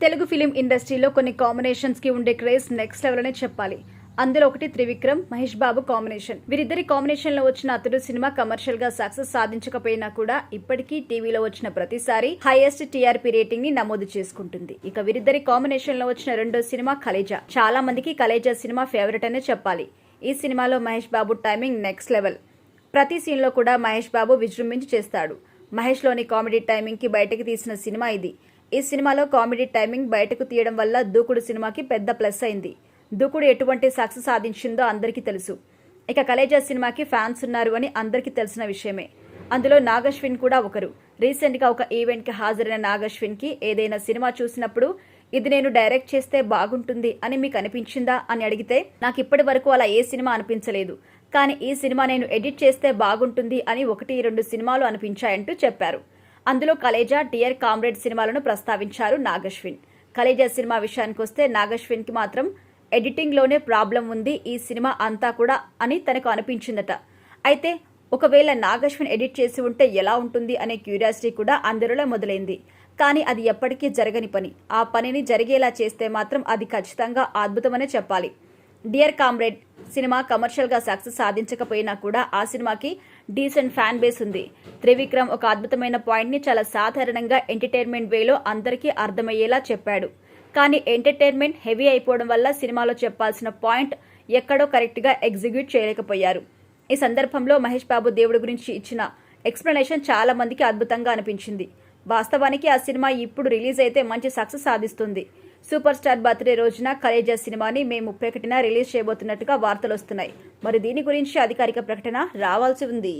Telugu film ఇండస్ట్రీలో కొన్ని combinations కి ఉండే క్రేజ్ నెక్స్ట్ లెవెల్ అనే చెప్పాలి. అందులో ఒకటి త్రివిక్రమ్ మహేష్ బాబు కాంబినేషన్. వీరిద్దరి కాంబినేషన్ లో వచ్చిన అతడు సినిమా కమర్షియల్ గా సక్సెస్ సాధించకపోయినా కూడా ఇప్పటికీ టీవీలో వచ్చిన ప్రతిసారి హైయెస్ట్ టీఆర్పీ రేటింగ్ ని నమోదు చేసుకుంటుంది. ఇక వీరిద్దరి కాంబినేషన్ లో వచ్చిన రెండో సినిమా కలేజా. చాలా మందికి కలేజా సినిమా ఫేవరెట్ అనే చెప్పాలి. ఈ సినిమాలో Mahesh Babu timing next level. ప్రతి సీన్ లో కూడా మహేష్ బాబు విజృంభించి చేస్తాడు. మహేష్ లోని కామెడీ టైమింగ్ కి బయటకు తీసిన సినిమా ఇది. ఈ సినిమాలో కామెడీ టైమింగ్ బయటకు తీయడం వల్ల దూకుడు సినిమాకి పెద్ద ప్లస్ అయింది. దూకుడు ఎటువంటి సక్సెస్ సాధించిందో అందరికీ తెలుసు. ఇక కలేజా సినిమాకి ఫ్యాన్స్ ఉన్నారు అని అందరికీ తెలిసిన విషయమే. అందులో నాగశ్విన్ కూడా ఒకరు. రీసెంట్ గా ఒక ఈవెంట్ కి హాజరైన నాగశ్విన్ కి ఏదైనా సినిమా చూసినప్పుడు ఇది నేను డైరెక్ట్ చేస్తే బాగుంటుంది అని మీకు అనిపించిందా అని అడిగితే నాకు ఇప్పటి వరకు అలా ఏ సినిమా అనిపించలేదు, కానీ ఈ సినిమా నేను ఎడిట్ చేస్తే బాగుంటుంది అని 1-2 సినిమాలు అనిపించాయంటూ చెప్పారు. అందులో కలేజా, డియర్ కామ్రేడ్ సినిమాలను ప్రస్తావించారు నాగశ్విన్. కలేజా సినిమా విషయానికి వస్తే నాగశ్విన్ కి మాత్రం ఎడిటింగ్ లోనే ప్రాబ్లం ఉంది ఈ సినిమా అంతా కూడా అని తనకు అనిపించిందట. అయితే ఒకవేళ నాగశ్విన్ ఎడిట్ చేసి ఉంటే ఎలా ఉంటుంది అనే క్యూరియాసిటీ కూడా అందరిలో మొదలైంది. కానీ అది ఎప్పటికీ జరగని పని. ఆ పనిని జరిగేలా చేస్తే మాత్రం అది ఖచ్చితంగా అద్భుతమనే చెప్పాలి. డియర్ కామ్రేడ్ సినిమా కమర్షియల్ గా సక్సెస్ సాధించకపోయినా కూడా ఆ సినిమాకి డీసెంట్ ఫ్యాన్ బేస్ ఉంది. త్రివిక్రమ్ ఒక అద్భుతమైన పాయింట్ ని చాలా సాధారణంగా ఎంటర్టైన్మెంట్ వేలో అందరికీ అర్థమయ్యేలా చెప్పాడు. కానీ ఎంటర్టైన్మెంట్ హెవీ అయిపోవడం వల్ల సినిమాలో చెప్పాల్సిన పాయింట్ ఎక్కడో కరెక్ట్ గా ఎగ్జిక్యూట్ చేయలేకపోయారు. ఈ సందర్భంలో మహేష్ బాబు దేవుడి గురించి ఇచ్చిన ఎక్స్ప్లెనేషన్ చాలా మందికి అద్భుతంగా అనిపించింది. వాస్తవానికి ఆ సినిమా ఇప్పుడు రిలీజ్ అయితే మంచి సక్సెస్ సాధిస్తుంది. సూపర్ స్టార్ బర్త్డే రోజున కలేజా సినిమాని మే 31న రిలీజ్ చేయబోతున్నట్టుగా వార్తలు వస్తున్నాయి. మరి దీని గురించి అధికారిక ప్రకటన రావాల్సి ఉంది.